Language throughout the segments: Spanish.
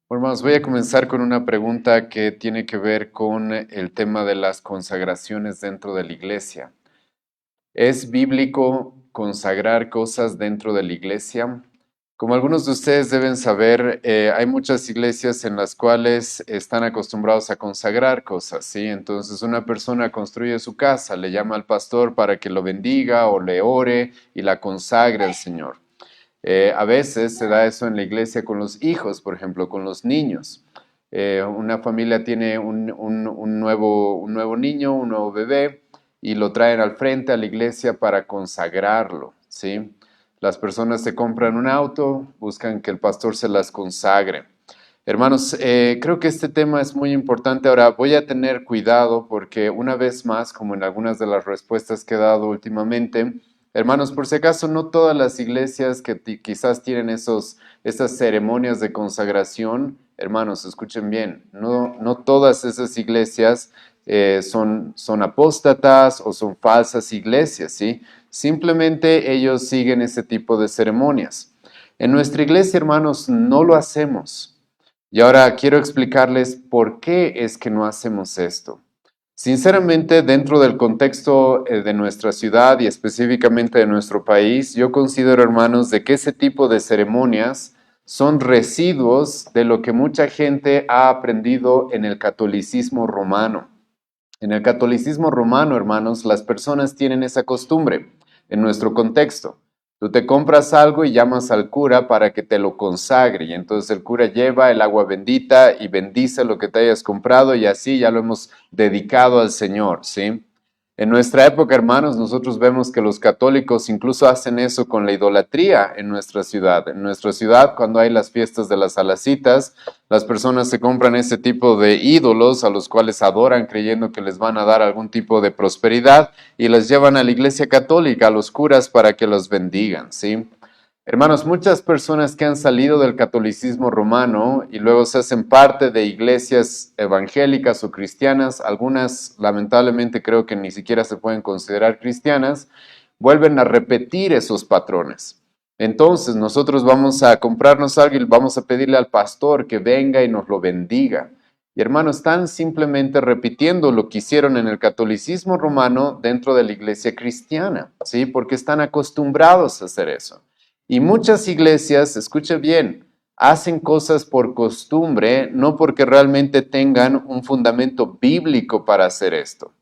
Bueno, hermanos, voy a comenzar con una pregunta que tiene que ver con el tema de las consagraciones dentro de la iglesia. ¿Es bíblico consagrar cosas dentro de la iglesia? Como algunos de ustedes deben saber, hay muchas iglesias en las cuales están acostumbrados a consagrar cosas, ¿sí? Entonces una persona construye su casa, le llama al pastor para que lo bendiga o le ore y la consagre al Señor. A veces se da eso en la iglesia con los hijos, por ejemplo, con los niños. Una familia tiene un nuevo niño, un nuevo bebé, y lo traen al frente a la iglesia para consagrarlo, ¿sí? Las personas se compran un auto, buscan que el pastor se las consagre. Hermanos, creo que este tema es muy importante. Ahora voy a tener cuidado porque una vez más, como en algunas de las respuestas que he dado últimamente, hermanos, por si acaso, no todas las iglesias que quizás tienen esas ceremonias de consagración, hermanos, escuchen bien, no todas esas iglesias son apóstatas o son falsas iglesias, ¿sí? Simplemente ellos siguen ese tipo de ceremonias. En nuestra iglesia, hermanos, no lo hacemos. Y ahora quiero explicarles por qué es que no hacemos esto. Sinceramente, dentro del contexto de nuestra ciudad y específicamente de nuestro país, yo considero, hermanos, de que ese tipo de ceremonias son residuos de lo que mucha gente ha aprendido en el catolicismo romano. En el catolicismo romano, hermanos, las personas tienen esa costumbre en nuestro contexto. Tú te compras algo y llamas al cura para que te lo consagre. Y entonces el cura lleva el agua bendita y bendice lo que te hayas comprado y así ya lo hemos dedicado al Señor, ¿sí? En nuestra época, hermanos, nosotros vemos que los católicos incluso hacen eso con la idolatría en nuestra ciudad. En nuestra ciudad, cuando hay las fiestas de las alacitas, las personas se compran ese tipo de ídolos a los cuales adoran creyendo que les van a dar algún tipo de prosperidad y les llevan a la iglesia católica, a los curas, para que los bendigan, ¿sí? Hermanos, muchas personas que han salido del catolicismo romano y luego se hacen parte de iglesias evangélicas o cristianas, algunas lamentablemente creo que ni siquiera se pueden considerar cristianas, vuelven a repetir esos patrones. Entonces nosotros vamos a comprarnos algo y vamos a pedirle al pastor que venga y nos lo bendiga. Y hermanos, están simplemente repitiendo lo que hicieron en el catolicismo romano dentro de la iglesia cristiana, ¿sí? Porque están acostumbrados a hacer eso. Y muchas iglesias, escuche bien, hacen cosas por costumbre, no porque realmente tengan un fundamento bíblico para hacer esto.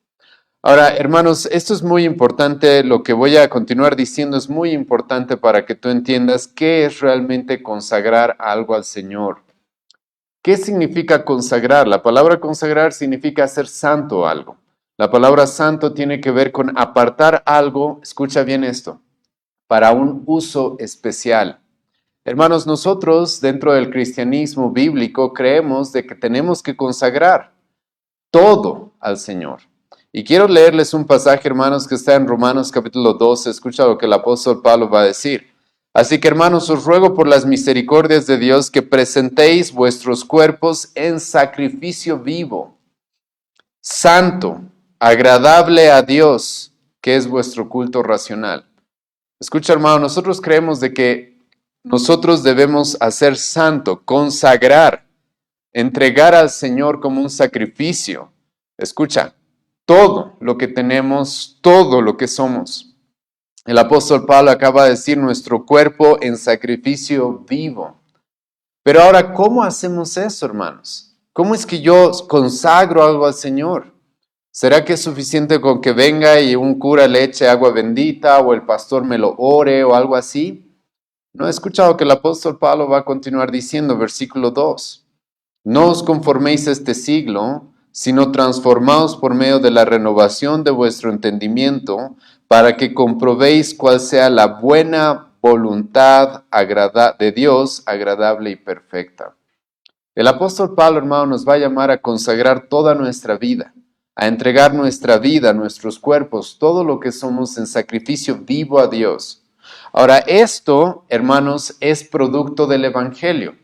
Ahora, hermanos, esto es muy importante, lo que voy a continuar diciendo es muy importante para que tú entiendas qué es realmente consagrar algo al Señor. ¿Qué significa consagrar? La palabra consagrar significa hacer santo algo. La palabra santo tiene que ver con apartar algo, escucha bien esto, para un uso especial. Hermanos, nosotros dentro del cristianismo bíblico creemos de que tenemos que consagrar todo al Señor. Y quiero leerles un pasaje, hermanos, que está en Romanos capítulo 12. Escucha lo que el apóstol Pablo va a decir. Así que, hermanos, os ruego por las misericordias de Dios que presentéis vuestros cuerpos en sacrificio vivo, santo, agradable a Dios, que es vuestro culto racional. Escucha, hermano, nosotros creemos de que nosotros debemos hacer santo, consagrar, entregar al Señor como un sacrificio. Escucha, todo lo que tenemos, todo lo que somos. El apóstol Pablo acaba de decir nuestro cuerpo en sacrificio vivo. Pero ahora, ¿cómo hacemos eso, hermanos? ¿Cómo es que yo consagro algo al Señor? ¿Será que es suficiente con que venga y un cura le eche agua bendita o el pastor me lo ore o algo así? No he escuchado que el apóstol Pablo va a continuar diciendo, versículo 2. No os conforméis a este siglo, sino transformaos por medio de la renovación de vuestro entendimiento, para que comprobéis cuál sea la buena voluntad de Dios, agradable y perfecta. El apóstol Pablo, hermano, nos va a llamar a consagrar toda nuestra vida, a entregar nuestra vida, nuestros cuerpos, todo lo que somos en sacrificio vivo a Dios. Ahora, esto, hermanos, es producto del Evangelio.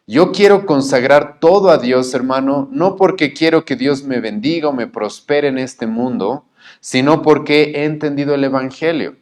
Yo quiero consagrar todo a Dios, hermano, no porque quiero que Dios me bendiga o me prospere en este mundo, sino porque he entendido el Evangelio.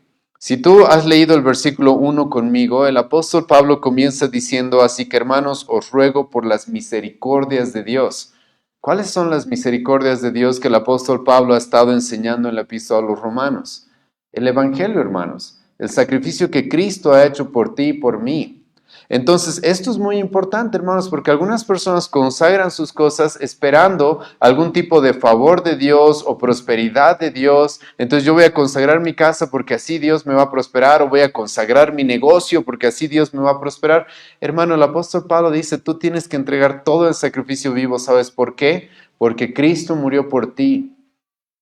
Si tú has leído el versículo 1 conmigo, el apóstol Pablo comienza diciendo, así que hermanos, os ruego por las misericordias de Dios. ¿Cuáles son las misericordias de Dios que el apóstol Pablo ha estado enseñando en la epístola a los romanos? El evangelio, hermanos, el sacrificio que Cristo ha hecho por ti y por mí. Entonces, esto es muy importante, hermanos, porque algunas personas consagran sus cosas esperando algún tipo de favor de Dios o prosperidad de Dios. Entonces, yo voy a consagrar mi casa porque así Dios me va a prosperar, o voy a consagrar mi negocio porque así Dios me va a prosperar. Hermano, el apóstol Pablo dice, tú tienes que entregar todo el sacrificio vivo. ¿Sabes por qué? Porque Cristo murió por ti.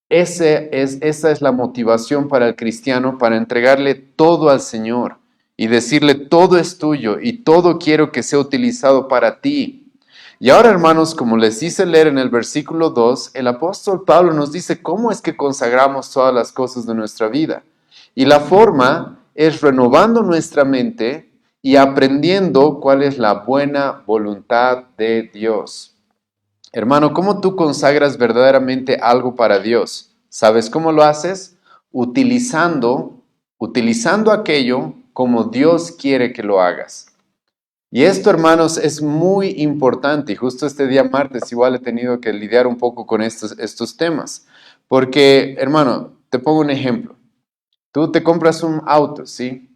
Esa es la motivación para el cristiano, para entregarle todo al Señor y decirle, todo es tuyo y todo quiero que sea utilizado para ti. Y ahora, hermanos, como les hice leer en el versículo 2, el apóstol Pablo nos dice cómo es que consagramos todas las cosas de nuestra vida. Y la forma es renovando nuestra mente y aprendiendo cuál es la buena voluntad de Dios. Hermano, ¿cómo tú consagras verdaderamente algo para Dios? ¿Sabes cómo lo haces? Utilizando aquello como Dios quiere que lo hagas. Y esto, hermanos, es muy importante. Y justo este día martes igual he tenido que lidiar un poco con estos temas. Porque, hermano, te pongo un ejemplo. Tú te compras un auto, ¿sí?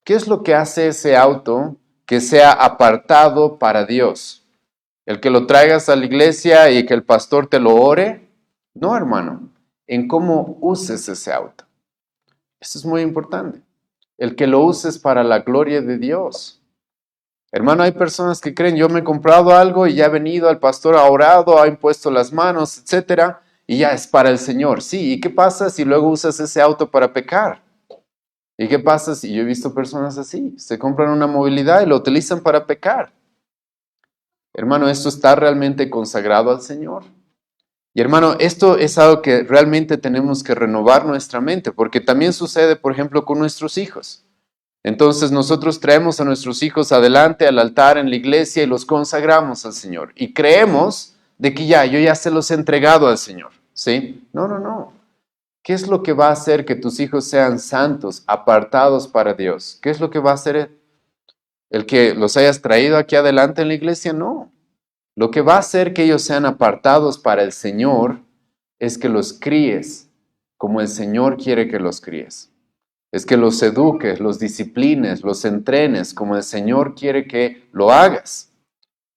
¿Qué es lo que hace ese auto que sea apartado para Dios? ¿El que lo traigas a la iglesia y que el pastor te lo ore? No, hermano, en cómo uses ese auto. Eso es muy importante. El que lo uses para la gloria de Dios. Hermano, hay personas que creen, yo me he comprado algo y ya ha venido al pastor, ha orado, ha impuesto las manos, etcétera, y ya es para el Señor. Sí, ¿y qué pasa si luego usas ese auto para pecar? ¿Y qué pasa si yo he visto personas así? Se compran una movilidad y lo utilizan para pecar. Hermano, ¿esto está realmente consagrado al Señor? Y hermano, esto es algo que realmente tenemos que renovar nuestra mente, porque también sucede, por ejemplo, con nuestros hijos. Entonces nosotros traemos a nuestros hijos adelante al altar en la iglesia y los consagramos al Señor. Y creemos de que yo ya se los he entregado al Señor. ¿Sí? No, no, no. ¿Qué es lo que va a hacer que tus hijos sean santos, apartados para Dios? ¿Qué es lo que va a hacer el que los hayas traído aquí adelante en la iglesia? No. Lo que va a hacer que ellos sean apartados para el Señor es que los críes como el Señor quiere que los críes. Es que los eduques, los disciplines, los entrenes como el Señor quiere que lo hagas.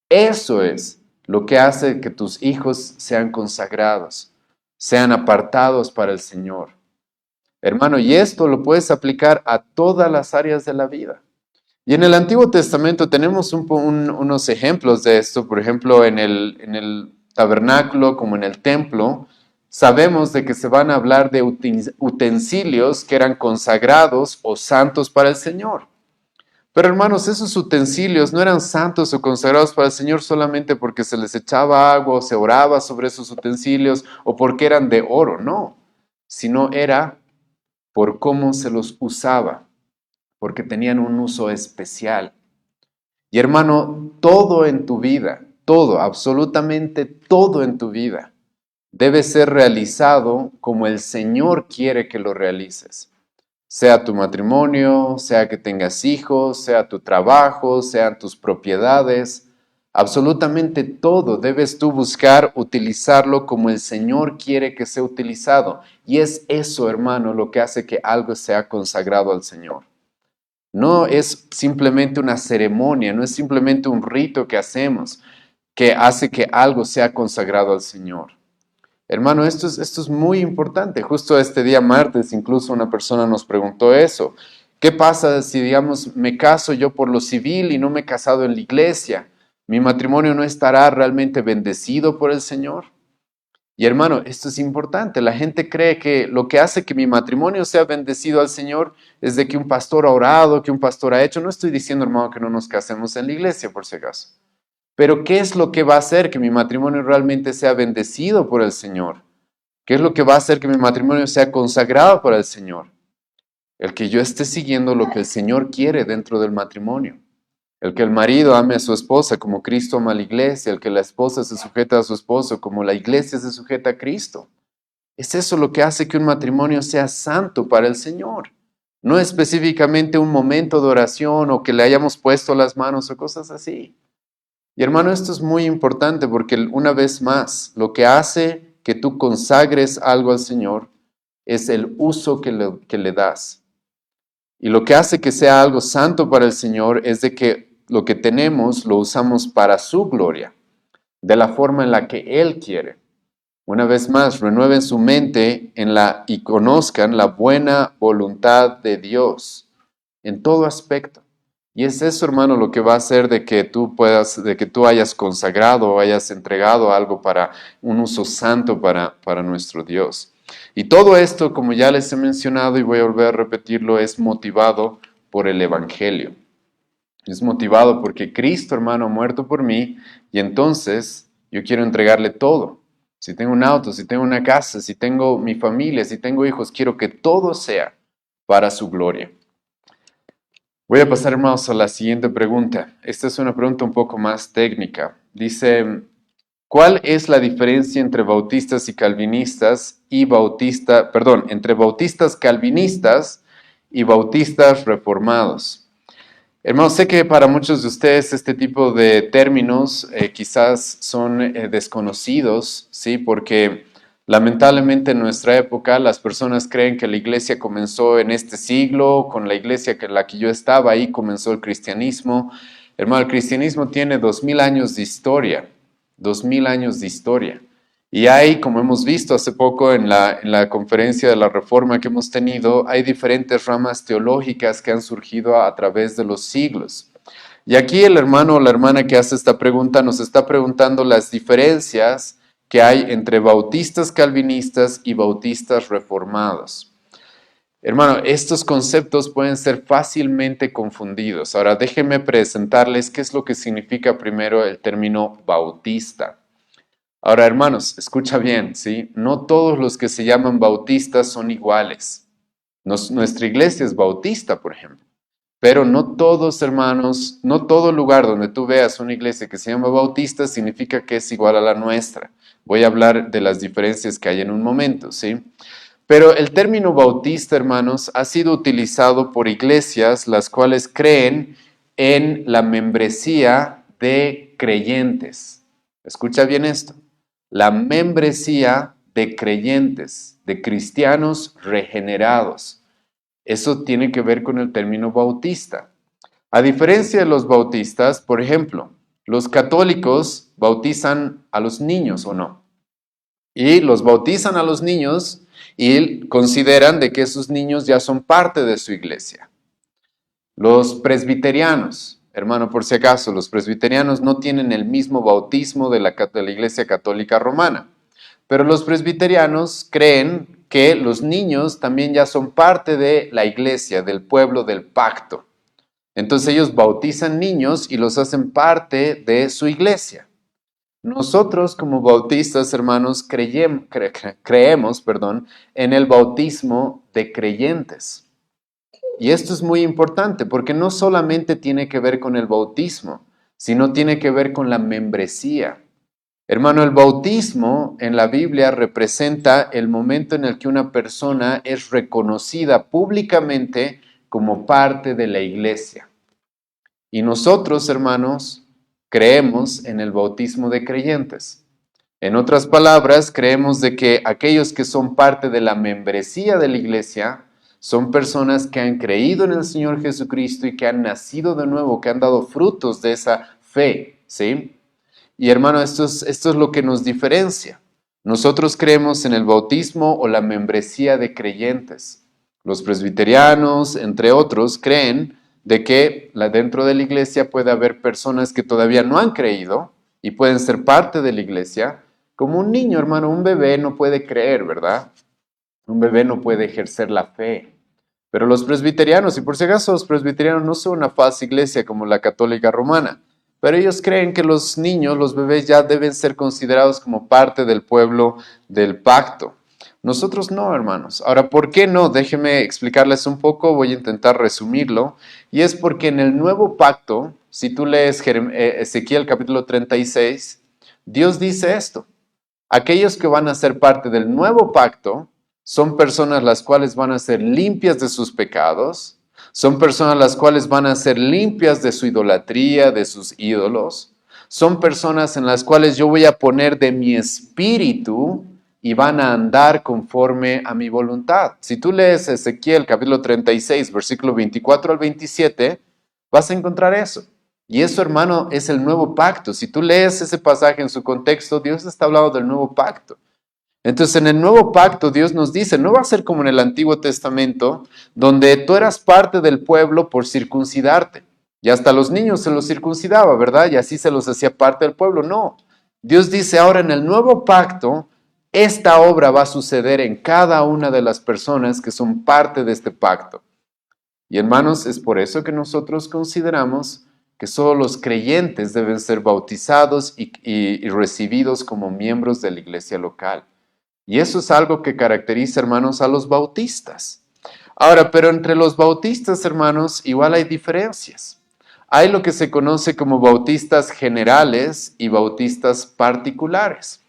Eso es lo que hace que tus hijos sean consagrados, sean apartados para el Señor. Hermano, y esto lo puedes aplicar a todas las áreas de la vida. Y en el Antiguo Testamento tenemos unos ejemplos de esto, por ejemplo, en el tabernáculo como en el templo, sabemos de que se van a hablar de utensilios que eran consagrados o santos para el Señor. Pero hermanos, esos utensilios no eran santos o consagrados para el Señor solamente porque se les echaba agua o se oraba sobre esos utensilios o porque eran de oro, no, sino era por cómo se los usaba, porque tenían un uso especial. Y hermano, todo en tu vida, todo, absolutamente todo en tu vida, debe ser realizado como el Señor quiere que lo realices. Sea tu matrimonio, sea que tengas hijos, sea tu trabajo, sean tus propiedades, absolutamente todo debes tú buscar utilizarlo como el Señor quiere que sea utilizado. Y es eso, hermano, lo que hace que algo sea consagrado al Señor. No es simplemente una ceremonia, no es simplemente un rito que hacemos que hace que algo sea consagrado al Señor. Hermano, esto es muy importante. Justo este día martes incluso una persona nos preguntó eso. ¿Qué pasa si, digamos, me caso yo por lo civil y no me he casado en la iglesia? ¿Mi matrimonio no estará realmente bendecido por el Señor? Y hermano, esto es importante. La gente cree que lo que hace que mi matrimonio sea bendecido al Señor es de que un pastor ha orado, que un pastor ha hecho. No estoy diciendo, hermano, que no nos casemos en la iglesia, por si acaso. Pero ¿qué es lo que va a hacer que mi matrimonio realmente sea bendecido por el Señor? ¿Qué es lo que va a hacer que mi matrimonio sea consagrado para el Señor? El que yo esté siguiendo lo que el Señor quiere dentro del matrimonio. El que el marido ame a su esposa como Cristo ama a la iglesia, el que la esposa se sujeta a su esposo como la iglesia se sujeta a Cristo. Es eso lo que hace que un matrimonio sea santo para el Señor. no específicamente un momento de oración o que le hayamos puesto las manos o cosas así. Y hermano, esto es muy importante porque una vez más, lo que hace que tú consagres algo al Señor es el uso que le das. Y lo que hace que sea algo santo para el Señor es de que lo que tenemos lo usamos para su gloria, de la forma en la que Él quiere. Una vez más, renueven su mente y conozcan la buena voluntad de Dios en todo aspecto. Y es eso, hermano, lo que va a hacer de que tú hayas consagrado o hayas entregado algo para un uso santo para nuestro Dios. Y todo esto, como ya les he mencionado y voy a volver a repetirlo, es motivado por el Evangelio. Es motivado porque Cristo, hermano, ha muerto por mí y entonces yo quiero entregarle todo. Si tengo un auto, si tengo una casa, si tengo mi familia, si tengo hijos, quiero que todo sea para su gloria. Voy a pasar, hermanos, a la siguiente pregunta. Esta es una pregunta un poco más técnica. Dice, ¿cuál es la diferencia entre bautistas y calvinistas entre bautistas calvinistas y bautistas reformados? Hermanos, sé que para muchos de ustedes este tipo de términos quizás son desconocidos, ¿sí? Porque lamentablemente en nuestra época las personas creen que la iglesia comenzó en este siglo, con la iglesia en la que yo estaba, ahí comenzó el cristianismo. Hermano, el cristianismo tiene 2000 años de historia, 2000 años de historia. Y hay, como hemos visto hace poco en la conferencia de la Reforma que hemos tenido, hay diferentes ramas teológicas que han surgido a través de los siglos. Y aquí el hermano o la hermana que hace esta pregunta nos está preguntando las diferencias que hay entre bautistas calvinistas y bautistas reformados. Hermano, estos conceptos pueden ser fácilmente confundidos. Ahora déjenme presentarles qué es lo que significa primero el término bautista. Ahora, hermanos, escucha bien, ¿sí? No todos los que se llaman bautistas son iguales. Nuestra iglesia es bautista, por ejemplo. Pero no todos, hermanos, no todo lugar donde tú veas una iglesia que se llama bautista significa que es igual a la nuestra. Voy a hablar de las diferencias que hay en un momento, ¿sí? Pero el término bautista, hermanos, ha sido utilizado por iglesias las cuales creen en la membresía de creyentes. Escucha bien esto. La membresía de creyentes, de cristianos regenerados. Eso tiene que ver con el término bautista. A diferencia de los bautistas, por ejemplo, los católicos bautizan a los niños o no. Y los bautizan a los niños y consideran de que esos niños ya son parte de su iglesia. Los presbiterianos, hermano, por si acaso, los presbiterianos no tienen el mismo bautismo de la Iglesia Católica Romana, pero los presbiterianos creen que los niños también ya son parte de la iglesia, del pueblo, del pacto. Entonces ellos bautizan niños y los hacen parte de su iglesia. Nosotros como bautistas, hermanos, creemos en el bautismo de creyentes. Y esto es muy importante porque no solamente tiene que ver con el bautismo, sino tiene que ver con la membresía. Hermano, el bautismo en la Biblia representa el momento en el que una persona es reconocida públicamente como parte de la iglesia. Y nosotros, hermanos, creemos en el bautismo de creyentes. En otras palabras, creemos de que aquellos que son parte de la membresía de la iglesia son personas que han creído en el Señor Jesucristo y que han nacido de nuevo, que han dado frutos de esa fe, ¿sí? Y hermano, esto es lo que nos diferencia. Nosotros creemos en el bautismo o la membresía de creyentes. Los presbiterianos, entre otros, creen de que dentro de la iglesia puede haber personas que todavía no han creído y pueden ser parte de la iglesia. Como un niño, hermano, un bebé no puede creer, ¿verdad? Un bebé no puede ejercer la fe. Pero los presbiterianos, y por si acaso los presbiterianos no son una falsa iglesia como la católica romana, pero ellos creen que los niños, los bebés ya deben ser considerados como parte del pueblo del pacto. Nosotros no, hermanos. Ahora, ¿por qué no? Déjenme explicarles un poco, voy a intentar resumirlo. Y es porque en el nuevo pacto, si tú lees Ezequiel capítulo 36, Dios dice esto. Aquellos que van a ser parte del nuevo pacto son personas las cuales van a ser limpias de sus pecados, son personas las cuales van a ser limpias de su idolatría, de sus ídolos, son personas en las cuales yo voy a poner de mi espíritu y van a andar conforme a mi voluntad. Si tú lees Ezequiel capítulo 36, versículo 24 al 27, vas a encontrar eso. Y eso, hermano, es el nuevo pacto. Si tú lees ese pasaje en su contexto, Dios está hablando del nuevo pacto. Entonces, en el nuevo pacto, Dios nos dice, no va a ser como en el Antiguo Testamento, donde tú eras parte del pueblo por circuncidarte. Y hasta los niños se los circuncidaba, ¿verdad? Y así se los hacía parte del pueblo. No. Dios dice ahora en el nuevo pacto, esta obra va a suceder en cada una de las personas que son parte de este pacto. Y hermanos, es por eso que nosotros consideramos que solo los creyentes deben ser bautizados y recibidos como miembros de la iglesia local. Y eso es algo que caracteriza, hermanos, a los bautistas. Ahora, pero entre los bautistas, hermanos, igual hay diferencias. Hay lo que se conoce como bautistas generales y bautistas particulares.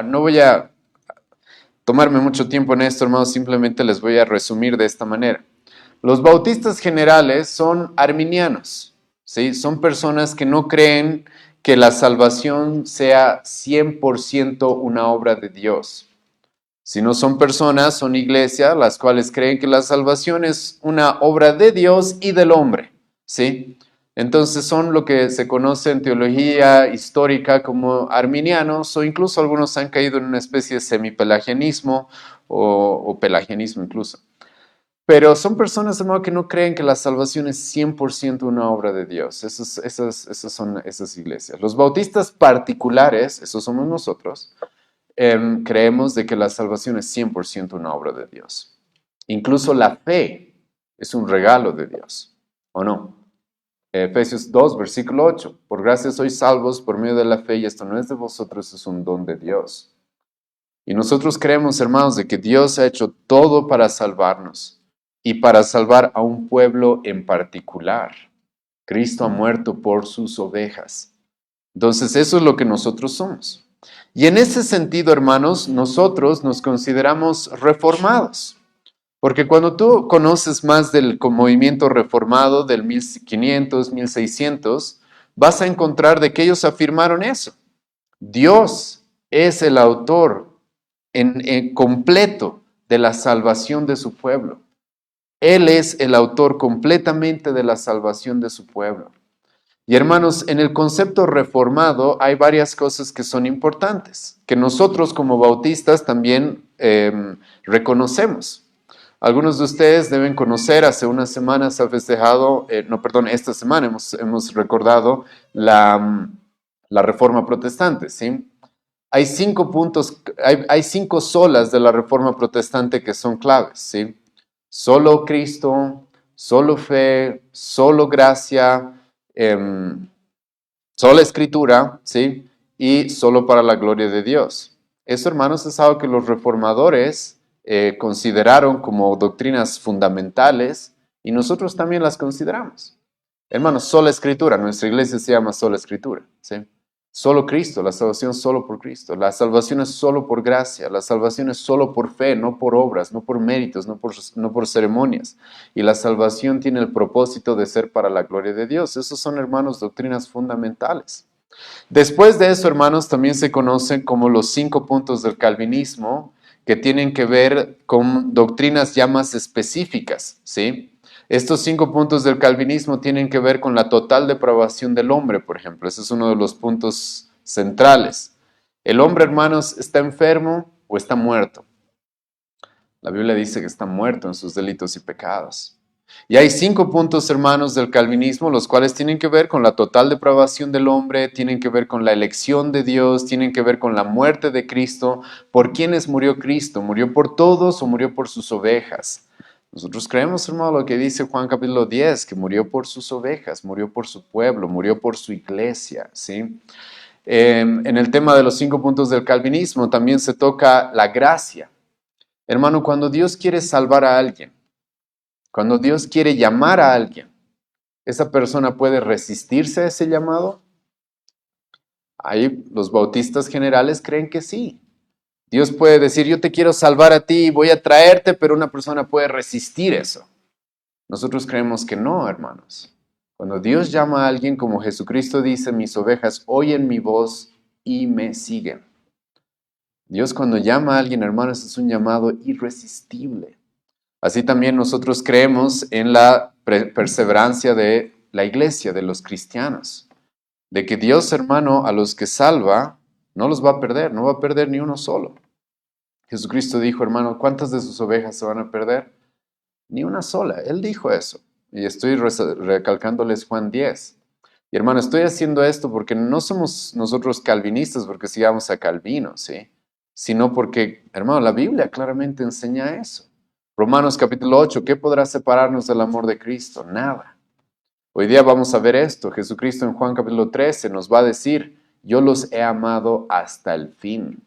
No voy a tomarme mucho tiempo en esto, hermanos, simplemente les voy a resumir de esta manera. Los bautistas generales son arminianos, ¿sí? Son personas que no creen que la salvación sea 100% una obra de Dios. Si no son personas, son iglesias las cuales creen que la salvación es una obra de Dios y del hombre, ¿sí? Entonces son lo que se conoce en teología histórica como arminianos, o incluso algunos han caído en una especie de semipelagianismo o pelagianismo incluso. Pero son personas, hermano, que no creen que la salvación es 100% una obra de Dios. Esas son esas iglesias. Los bautistas particulares, esos somos nosotros, creemos de que la salvación es 100% una obra de Dios. Incluso la fe es un regalo de Dios, ¿o no? Efesios 2, versículo 8. Por gracia sois salvos por medio de la fe y esto no es de vosotros, es un don de Dios. Y nosotros creemos, hermanos, de que Dios ha hecho todo para salvarnos y para salvar a un pueblo en particular. Cristo ha muerto por sus ovejas. Entonces, eso es lo que nosotros somos. Y en ese sentido, hermanos, nosotros nos consideramos reformados. Porque cuando tú conoces más del movimiento reformado del 1500, 1600, vas a encontrar de que ellos afirmaron eso. Dios es el autor en completo de la salvación de su pueblo. Él es el autor completamente de la salvación de su pueblo. Y hermanos, en el concepto reformado hay varias cosas que son importantes, que nosotros como bautistas también reconocemos. Algunos de ustedes deben conocer, hace unas semanas se ha festejado, esta semana hemos recordado la Reforma Protestante, ¿sí? Hay 5 puntos, hay 5 solas de la Reforma Protestante que son claves, ¿sí? Solo Cristo, solo fe, solo gracia, sola escritura, ¿sí? Y solo para la gloria de Dios. Eso, hermanos, es algo que los reformadores consideraron como doctrinas fundamentales y nosotros también las consideramos. Hermanos, sola escritura, nuestra iglesia se llama sola escritura, ¿sí? Solo Cristo, la salvación solo por Cristo, la salvación es solo por gracia, la salvación es solo por fe, no por obras, no por méritos, no por ceremonias. Y la salvación tiene el propósito de ser para la gloria de Dios. Esos son, hermanos, doctrinas fundamentales. Después de eso, hermanos, también se conocen como los 5 puntos del calvinismo, que tienen que ver con doctrinas ya más específicas, ¿sí? Estos 5 puntos del calvinismo tienen que ver con la total depravación del hombre, por ejemplo. Ese es uno de los puntos centrales. El hombre, hermanos, ¿está enfermo o está muerto? La Biblia dice que está muerto en sus delitos y pecados. Y hay 5 puntos, hermanos, del calvinismo, los cuales tienen que ver con la total depravación del hombre, tienen que ver con la elección de Dios, tienen que ver con la muerte de Cristo. ¿Por quiénes murió Cristo? ¿Murió por todos o murió por sus ovejas? Nosotros creemos, hermano, lo que dice Juan capítulo 10, que murió por sus ovejas, murió por su pueblo, murió por su iglesia, ¿sí? En el tema de los 5 puntos del calvinismo también se toca la gracia. Hermano, cuando Dios quiere salvar a alguien, cuando Dios quiere llamar a alguien, ¿esa persona puede resistirse a ese llamado? Ahí los bautistas generales creen que sí. Dios puede decir, yo te quiero salvar a ti, voy a traerte, pero una persona puede resistir eso. Nosotros creemos que no, hermanos. Cuando Dios llama a alguien, como Jesucristo dice, mis ovejas oyen mi voz y me siguen. Dios cuando llama a alguien, hermanos, es un llamado irresistible. Así también nosotros creemos en la perseverancia de la iglesia, de los cristianos. De que Dios, hermano, a los que salva, no los va a perder, no va a perder ni uno solo. Jesucristo dijo, hermano, ¿cuántas de sus ovejas se van a perder? Ni una sola. Él dijo eso. Y estoy recalcándoles Juan 10. Y hermano, estoy haciendo esto porque no somos nosotros calvinistas porque sigamos a Calvino, ¿sí? Sino porque, hermano, la Biblia claramente enseña eso. Romanos capítulo 8, ¿qué podrá separarnos del amor de Cristo? Nada. Hoy día vamos a ver esto. Jesucristo en Juan capítulo 13 nos va a decir, yo los he amado hasta el fin.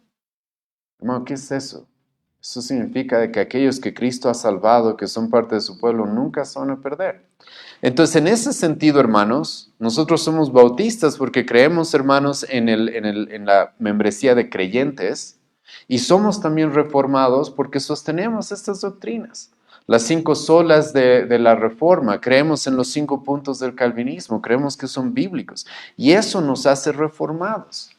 Hermano, ¿qué es eso? Eso significa de que aquellos que Cristo ha salvado, que son parte de su pueblo, nunca se van a perder. Entonces, en ese sentido, hermanos, nosotros somos bautistas porque creemos, hermanos, en la membresía de creyentes y somos también reformados porque sostenemos estas doctrinas. Las 5 solas de la Reforma, creemos en los 5 puntos del calvinismo, creemos que son bíblicos y eso nos hace reformados.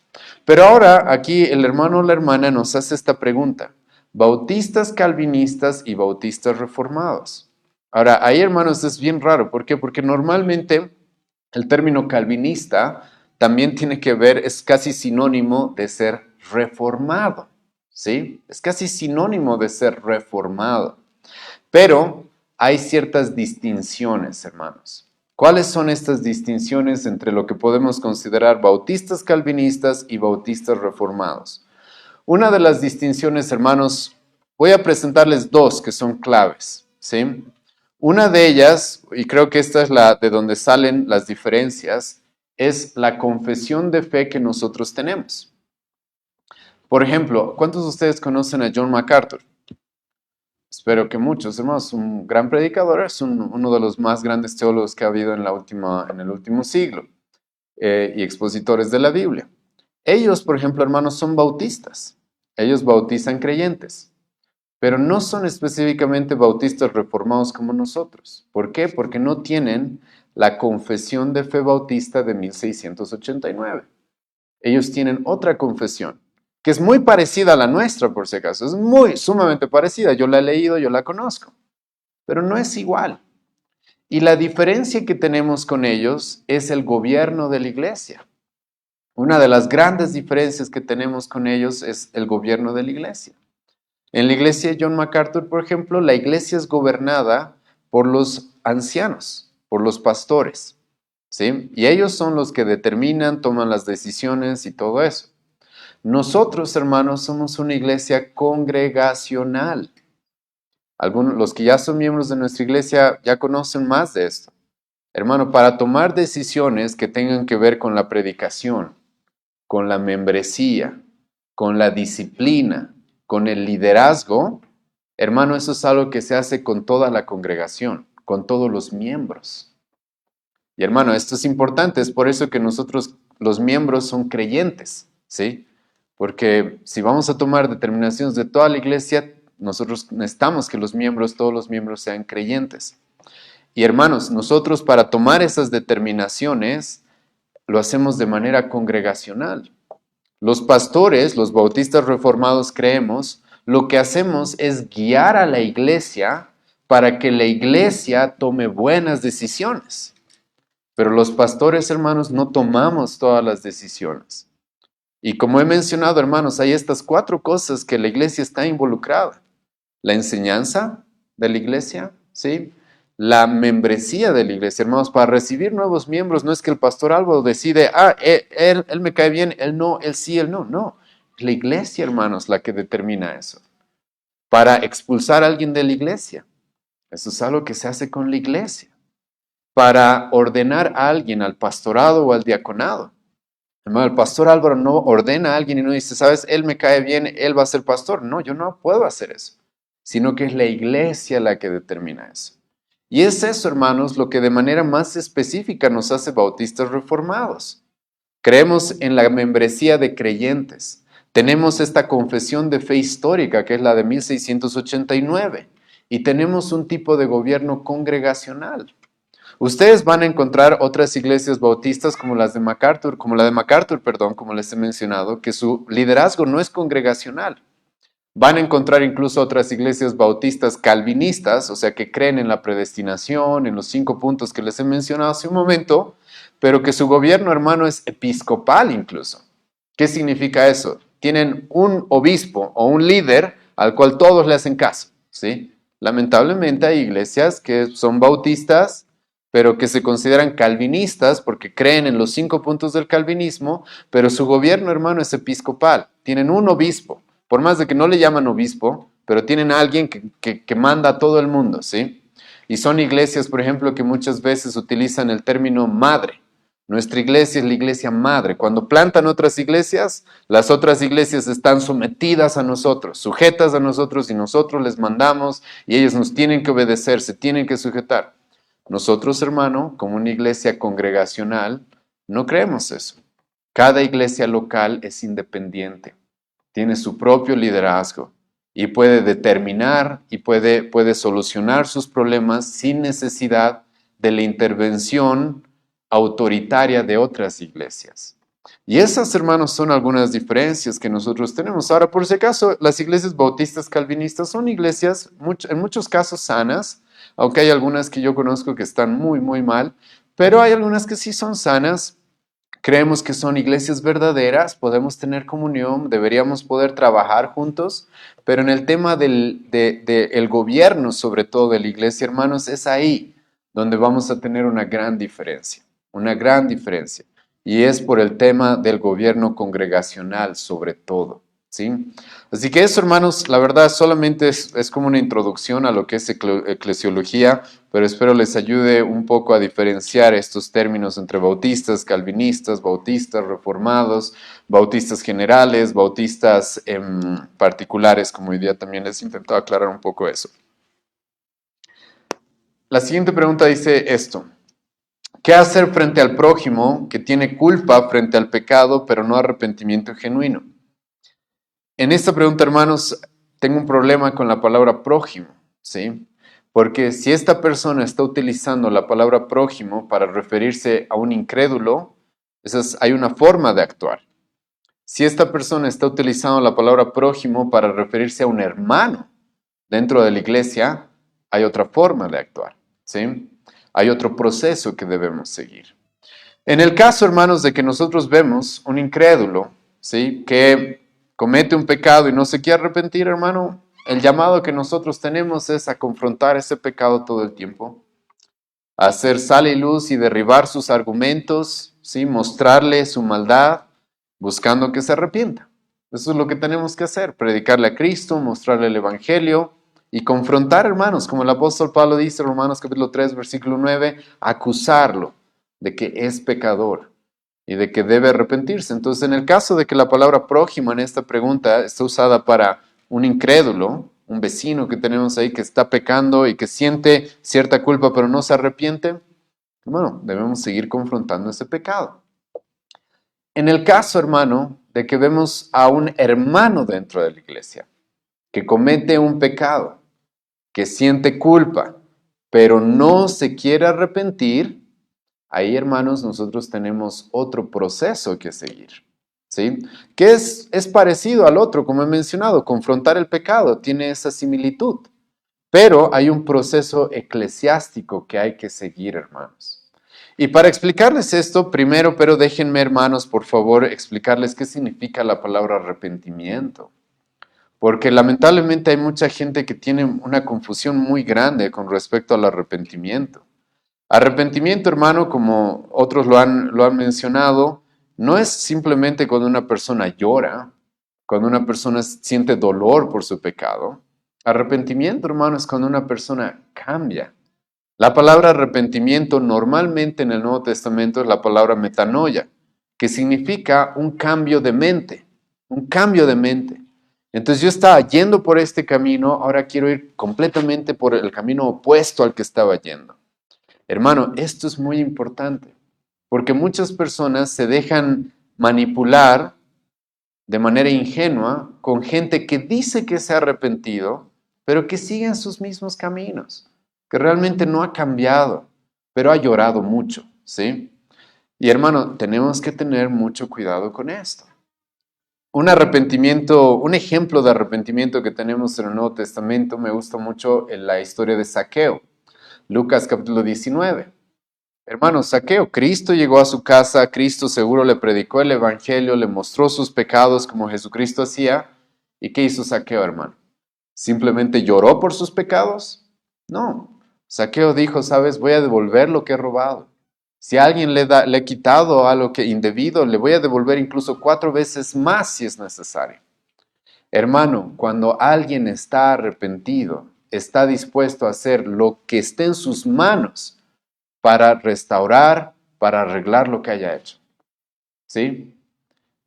Pero ahora aquí el hermano o la hermana nos hace esta pregunta. Bautistas calvinistas y bautistas reformados. Ahora, ahí hermanos es bien raro. ¿Por qué? Porque normalmente el término calvinista también tiene que ver, es casi sinónimo de ser reformado. ¿Sí? Es casi sinónimo de ser reformado. Pero hay ciertas distinciones, hermanos. ¿Cuáles son estas distinciones entre lo que podemos considerar bautistas calvinistas y bautistas reformados? Una de las distinciones, hermanos, voy a presentarles 2 que son claves, ¿sí? Una de ellas, y creo que esta es la de donde salen las diferencias, es la confesión de fe que nosotros tenemos. Por ejemplo, ¿cuántos de ustedes conocen a John MacArthur? Espero que muchos, hermanos, un gran predicador, es uno de los más grandes teólogos que ha habido en el último siglo y expositores de la Biblia. Ellos, por ejemplo, hermanos, son bautistas. Ellos bautizan creyentes, pero no son específicamente bautistas reformados como nosotros. ¿Por qué? Porque no tienen la confesión de fe bautista de 1689. Ellos tienen otra confesión, que es muy parecida a la nuestra, por si acaso. Es muy sumamente parecida. Yo la he leído, yo la conozco, pero no es igual. Y la diferencia que tenemos con ellos es el gobierno de la iglesia. Una de las grandes diferencias que tenemos con ellos es el gobierno de la iglesia. En la iglesia de John MacArthur, por ejemplo, la iglesia es gobernada por los ancianos, por los pastores, ¿sí? Y ellos son los que determinan, toman las decisiones y todo eso. Nosotros, hermanos, somos una iglesia congregacional. Algunos, los que ya son miembros de nuestra iglesia ya conocen más de esto. Hermano, para tomar decisiones que tengan que ver con la predicación, con la membresía, con la disciplina, con el liderazgo, hermano, eso es algo que se hace con toda la congregación, con todos los miembros. Y hermano, esto es importante, es por eso que nosotros, los miembros, son creyentes, ¿sí? Porque si vamos a tomar determinaciones de toda la iglesia, nosotros necesitamos que los miembros, todos los miembros sean creyentes. Y hermanos, nosotros para tomar esas determinaciones lo hacemos de manera congregacional. Los pastores, los bautistas reformados creemos, lo que hacemos es guiar a la iglesia para que la iglesia tome buenas decisiones. Pero los pastores, hermanos, no tomamos todas las decisiones. Y como he mencionado, hermanos, hay estas 4 cosas que la iglesia está involucrada. La enseñanza de la iglesia, ¿sí? La membresía de la iglesia, hermanos, para recibir nuevos miembros no es que el pastor Álvaro decide, él me cae bien, él no, él sí, él no. No, la iglesia, hermanos, la que determina eso. Para expulsar a alguien de la iglesia, eso es algo que se hace con la iglesia. Para ordenar a alguien al pastorado o al diaconado. Hermano, el pastor Álvaro no ordena a alguien y no dice, sabes, él me cae bien, él va a ser pastor. No, yo no puedo hacer eso, sino que es la iglesia la que determina eso. Y es eso, hermanos, lo que de manera más específica nos hace bautistas reformados. Creemos en la membresía de creyentes. Tenemos esta confesión de fe histórica, que es la de 1689, y tenemos un tipo de gobierno congregacional. Ustedes van a encontrar otras iglesias bautistas como las de MacArthur, como les he mencionado, que su liderazgo no es congregacional. Van a encontrar incluso otras iglesias bautistas calvinistas, o sea, que creen en la predestinación, en los 5 puntos que les he mencionado hace un momento, pero que su gobierno, hermano, es episcopal incluso. ¿Qué significa eso? Tienen un obispo o un líder al cual todos le hacen caso, ¿sí? Lamentablemente hay iglesias que son bautistas, pero que se consideran calvinistas porque creen en los 5 puntos del calvinismo, pero su gobierno, hermano, es episcopal. Tienen un obispo, por más de que no le llaman obispo, pero tienen a alguien que manda a todo el mundo, ¿sí? Y son iglesias, por ejemplo, que muchas veces utilizan el término madre. Nuestra iglesia es la iglesia madre. Cuando plantan otras iglesias, las otras iglesias están sometidas a nosotros, sujetas a nosotros y nosotros les mandamos y ellos nos tienen que obedecer, se tienen que sujetar. Nosotros, hermano, como una iglesia congregacional, no creemos eso. Cada iglesia local es independiente, tiene su propio liderazgo y puede determinar y puede solucionar sus problemas sin necesidad de la intervención autoritaria de otras iglesias. Y esas, hermanos, son algunas diferencias que nosotros tenemos. Ahora, por si acaso, las iglesias bautistas calvinistas son iglesias en muchos casos sanas, aunque hay algunas que yo conozco que están muy, muy mal, pero hay algunas que sí son sanas. Creemos que son iglesias verdaderas, podemos tener comunión, deberíamos poder trabajar juntos, pero en el tema del gobierno, sobre todo de la iglesia, hermanos, es ahí donde vamos a tener una gran diferencia, una gran diferencia. Y es por el tema del gobierno congregacional, sobre todo, ¿sí? Así que eso, hermanos, la verdad solamente es como una introducción a lo que es eclesiología, pero espero les ayude un poco a diferenciar estos términos entre bautistas, calvinistas, bautistas reformados, bautistas generales, bautistas particulares, como hoy día también les he intentado aclarar un poco eso. La siguiente pregunta dice esto: ¿qué hacer frente al prójimo que tiene culpa frente al pecado, pero no arrepentimiento genuino? En esta pregunta, hermanos, tengo un problema con la palabra prójimo, ¿sí? Porque si esta persona está utilizando la palabra prójimo para referirse a un incrédulo, hay una forma de actuar. Si esta persona está utilizando la palabra prójimo para referirse a un hermano dentro de la iglesia, hay otra forma de actuar, ¿sí? Hay otro proceso que debemos seguir. En el caso, hermanos, de que nosotros vemos un incrédulo, ¿sí?, que comete un pecado y no se quiere arrepentir, hermano, el llamado que nosotros tenemos es a confrontar ese pecado todo el tiempo, a hacer sal y luz y derribar sus argumentos, ¿sí?, mostrarle su maldad, buscando que se arrepienta. Eso es lo que tenemos que hacer, predicarle a Cristo, mostrarle el Evangelio y confrontar, hermanos, como el apóstol Pablo dice en Romanos capítulo 3, versículo 9, acusarlo de que es pecador y de que debe arrepentirse. Entonces, en el caso de que la palabra prójimo en esta pregunta está usada para un incrédulo, un vecino que tenemos ahí que está pecando y que siente cierta culpa pero no se arrepiente, bueno, debemos seguir confrontando ese pecado. En el caso, hermano, de que vemos a un hermano dentro de la iglesia que comete un pecado, que siente culpa, pero no se quiere arrepentir, ahí, hermanos, nosotros tenemos otro proceso que seguir, ¿sí? Que es parecido al otro, como he mencionado, confrontar el pecado, tiene esa similitud, pero hay un proceso eclesiástico que hay que seguir, hermanos. Y para explicarles esto, primero, pero déjenme, hermanos, por favor, explicarles qué significa la palabra arrepentimiento. Porque lamentablemente hay mucha gente que tiene una confusión muy grande con respecto al arrepentimiento. Arrepentimiento, hermano, como otros lo han mencionado, no es simplemente cuando una persona llora, cuando una persona siente dolor por su pecado. Arrepentimiento, hermano, es cuando una persona cambia. La palabra arrepentimiento normalmente en el Nuevo Testamento es la palabra metanoia, que significa un cambio de mente, un cambio de mente. Entonces yo estaba yendo por este camino, ahora quiero ir completamente por el camino opuesto al que estaba yendo. Hermano, esto es muy importante, porque muchas personas se dejan manipular de manera ingenua con gente que dice que se ha arrepentido, pero que sigue en sus mismos caminos, que realmente no ha cambiado, pero ha llorado mucho, ¿sí? Y hermano, tenemos que tener mucho cuidado con esto. Un arrepentimiento, un ejemplo de arrepentimiento que tenemos en el Nuevo Testamento, me gusta mucho en la historia de Zaqueo, Lucas capítulo 19. Hermano, Zaqueo, Cristo llegó a su casa, Cristo seguro le predicó el Evangelio, le mostró sus pecados como Jesucristo hacía. ¿Y qué hizo Zaqueo, hermano? ¿Simplemente lloró por sus pecados? No. Zaqueo dijo, sabes, voy a devolver lo que he robado. Si a alguien le he quitado algo que indebido, le voy a devolver incluso 4 veces más si es necesario. Hermano, cuando alguien está arrepentido, está dispuesto a hacer lo que esté en sus manos para restaurar, para arreglar lo que haya hecho. ¿Sí?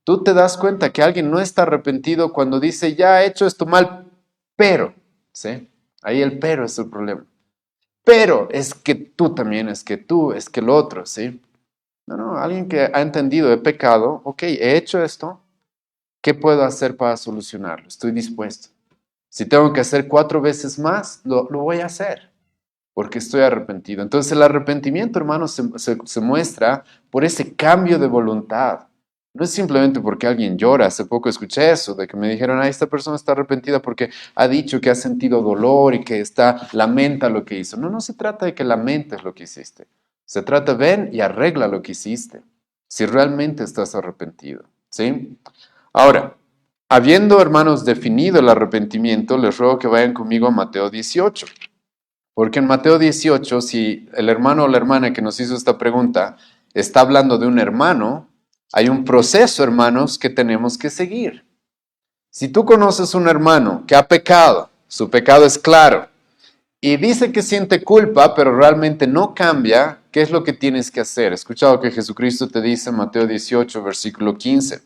Tú te das cuenta que alguien no está arrepentido cuando dice, ya he hecho esto mal, pero, ¿sí? Ahí el pero es el problema. Pero es que tú también, es que tú, es que lo otro, ¿sí? No, alguien que ha entendido, he pecado, ok, he hecho esto, ¿qué puedo hacer para solucionarlo? Estoy dispuesto. Si tengo que hacer 4 veces más, lo voy a hacer, porque estoy arrepentido. Entonces el arrepentimiento, hermano, se muestra por ese cambio de voluntad. No es simplemente porque alguien llora. Hace poco escuché eso, de que me dijeron, esta persona está arrepentida porque ha dicho que ha sentido dolor y que lamenta lo que hizo. No, no se trata de que lamentes lo que hiciste. Se trata, ven y arregla lo que hiciste, si realmente estás arrepentido. ¿Sí? Ahora, habiendo, hermanos, definido el arrepentimiento, les ruego que vayan conmigo a Mateo 18. Porque en Mateo 18, si el hermano o la hermana que nos hizo esta pregunta está hablando de un hermano, hay un proceso, hermanos, que tenemos que seguir. Si tú conoces un hermano que ha pecado, su pecado es claro, y dice que siente culpa, pero realmente no cambia, ¿qué es lo que tienes que hacer? Escucha lo que Jesucristo te dice en Mateo 18, versículo 15.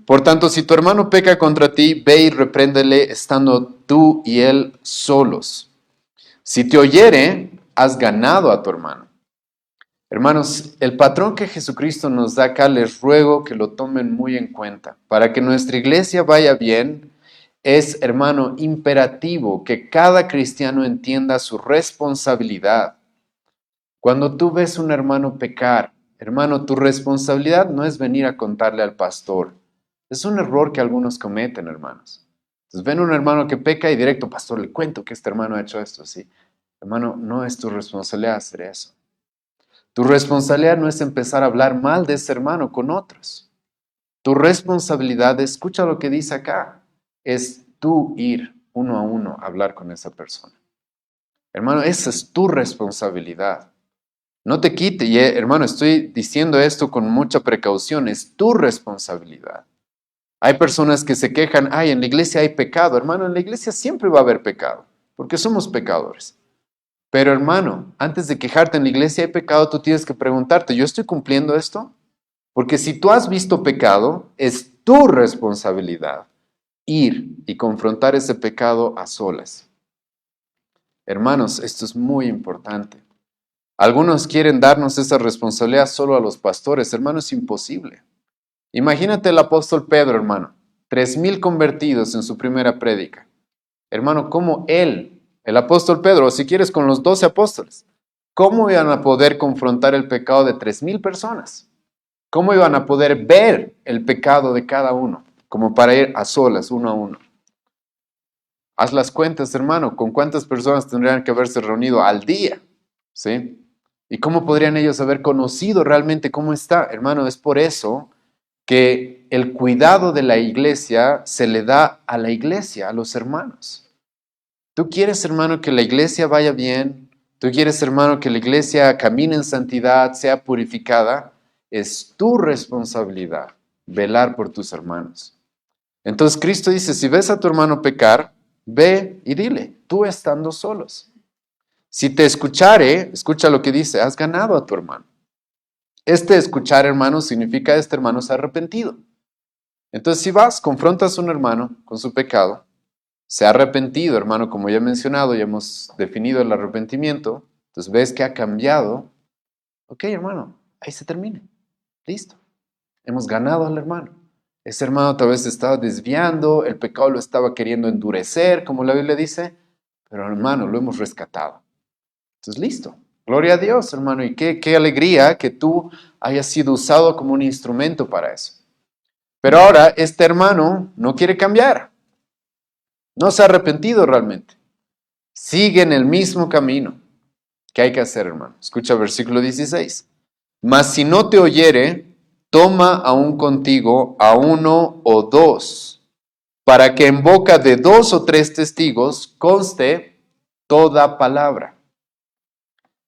Por tanto, si tu hermano peca contra ti, ve y repréndele estando tú y él solos. Si te oyere, has ganado a tu hermano. Hermanos, el patrón que Jesucristo nos da acá, les ruego que lo tomen muy en cuenta. Para que nuestra iglesia vaya bien, es, hermano, imperativo que cada cristiano entienda su responsabilidad. Cuando tú ves a un hermano pecar, hermano, tu responsabilidad no es venir a contarle al pastor. Es un error que algunos cometen, hermanos. Entonces ven a un hermano que peca y directo, pastor, le cuento que este hermano ha hecho esto, ¿sí? Hermano, no es tu responsabilidad hacer eso. Tu responsabilidad no es empezar a hablar mal de ese hermano con otros. Tu responsabilidad, escucha lo que dice acá, es tú ir uno a uno a hablar con esa persona. Hermano, esa es tu responsabilidad. No te quite, y hermano, estoy diciendo esto con mucha precaución, es tu responsabilidad. Hay personas que se quejan, ay, en la iglesia hay pecado. Hermano, en la iglesia siempre va a haber pecado, porque somos pecadores. Pero hermano, antes de quejarte en la iglesia hay pecado, tú tienes que preguntarte, ¿yo estoy cumpliendo esto? Porque si tú has visto pecado, es tu responsabilidad ir y confrontar ese pecado a solas. Hermanos, esto es muy importante. Algunos quieren darnos esa responsabilidad solo a los pastores. Hermano, es imposible. Imagínate el apóstol Pedro, hermano. 3,000 convertidos en su primera prédica. Hermano, ¿cómo él, el apóstol Pedro, o si quieres con los 12 apóstoles, cómo iban a poder confrontar el pecado de 3,000 personas? ¿Cómo iban a poder ver el pecado de cada uno? Como para ir a solas, uno a uno. Haz las cuentas, hermano, con cuántas personas tendrían que haberse reunido al día, ¿sí? ¿Y cómo podrían ellos haber conocido realmente cómo está? Hermano, es por eso que el cuidado de la iglesia se le da a la iglesia, a los hermanos. Tú quieres, hermano, que la iglesia vaya bien, tú quieres, hermano, que la iglesia camine en santidad, sea purificada, es tu responsabilidad velar por tus hermanos. Entonces Cristo dice, si ves a tu hermano pecar, ve y dile, tú estando solos. Si te escuchare, escucha lo que dice, has ganado a tu hermano. Este escuchar, hermano, significa este hermano se ha arrepentido. Entonces, si vas, confrontas a un hermano con su pecado, se ha arrepentido, hermano, como ya he mencionado, ya hemos definido el arrepentimiento, entonces ves que ha cambiado, ok, hermano, ahí se termina, listo. Hemos ganado al hermano. Ese hermano tal vez se estaba desviando, el pecado lo estaba queriendo endurecer, como la Biblia dice, pero hermano, lo hemos rescatado. Entonces, listo. Gloria a Dios, hermano, y qué alegría que tú hayas sido usado como un instrumento para eso. Pero ahora este hermano no quiere cambiar, no se ha arrepentido realmente, sigue en el mismo camino. ¿Qué hay que hacer, hermano? Escucha versículo 16. Mas si no te oyere, toma aún contigo a uno o dos, para que en boca de 2 o 3 testigos conste toda palabra.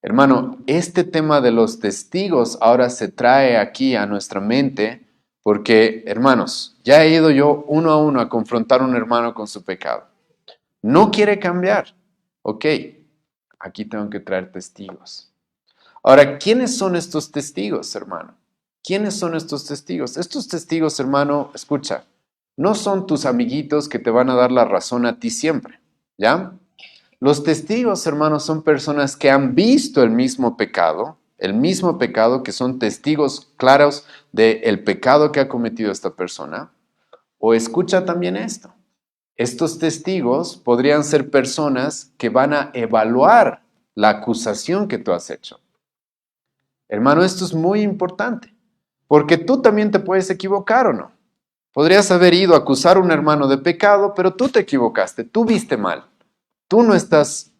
Hermano, este tema de los testigos ahora se trae aquí a nuestra mente porque, hermanos, ya he ido yo uno a uno a confrontar a un hermano con su pecado. No quiere cambiar. Ok, aquí tengo que traer testigos. Ahora, ¿quiénes son estos testigos, hermano? ¿Quiénes son estos testigos? Estos testigos, hermano, escucha, no son tus amiguitos que te van a dar la razón a ti siempre, ¿ya? Los testigos, hermanos, son personas que han visto el mismo pecado, que son testigos claros del pecado que ha cometido esta persona. O escucha también esto. Estos testigos podrían ser personas que van a evaluar la acusación que tú has hecho. Hermano, esto es muy importante, porque tú también te puedes equivocar o no. Podrías haber ido a acusar a un hermano de pecado, pero tú te equivocaste, tú viste mal. Tú no estás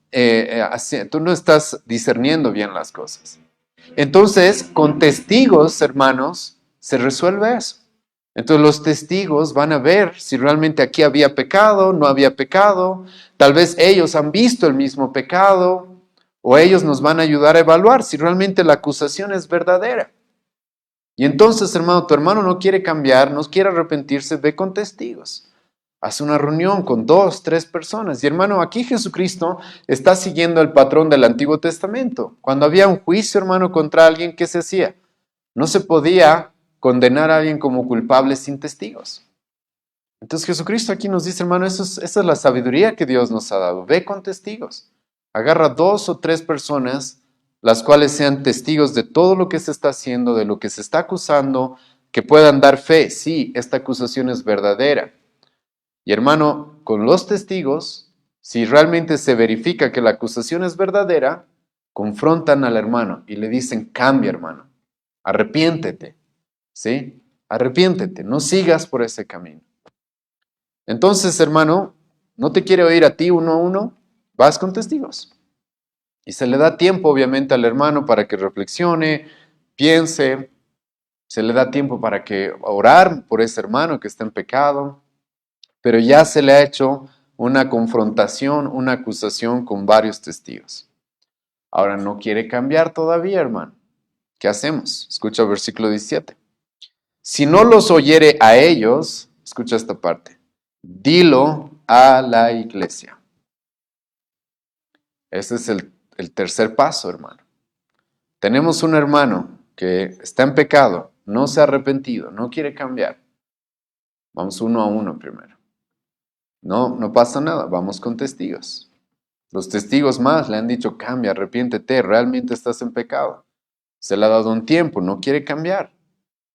discerniendo bien las cosas. Entonces, con testigos, hermanos, se resuelve eso. Entonces los testigos van a ver si realmente aquí había pecado, no había pecado. Tal vez ellos han visto el mismo pecado o ellos nos van a ayudar a evaluar si realmente la acusación es verdadera. Y entonces, hermano, tu hermano no quiere cambiar, no quiere arrepentirse, ve con testigos. Haz una reunión con 2, 3 personas. Y hermano, aquí Jesucristo está siguiendo el patrón del Antiguo Testamento. Cuando había un juicio, hermano, contra alguien, ¿qué se hacía? No se podía condenar a alguien como culpable sin testigos. Entonces Jesucristo aquí nos dice, hermano, esa es la sabiduría que Dios nos ha dado. Ve con testigos. Agarra 2 o 3 personas, las cuales sean testigos de todo lo que se está haciendo, de lo que se está acusando, que puedan dar fe. Sí, esta acusación es verdadera. Y hermano, con los testigos, si realmente se verifica que la acusación es verdadera, confrontan al hermano y le dicen, cambia, hermano, arrepiéntete, ¿sí? Arrepiéntete, no sigas por ese camino. Entonces, hermano, no te quiere oír a ti uno a uno, vas con testigos. Y se le da tiempo, obviamente, al hermano para que reflexione, piense, se le da tiempo para que orar por ese hermano que está en pecado, pero ya se le ha hecho una confrontación, una acusación con varios testigos. Ahora no quiere cambiar todavía, hermano. ¿Qué hacemos? Escucha el versículo 17. Si no los oyere a ellos, escucha esta parte, dilo a la iglesia. Ese es el tercer paso, hermano. Tenemos un hermano que está en pecado, no se ha arrepentido, no quiere cambiar. Vamos uno a uno primero. No pasa nada, vamos con testigos. Los testigos más le han dicho, cambia, arrepiéntete, realmente estás en pecado. Se le ha dado un tiempo, no quiere cambiar.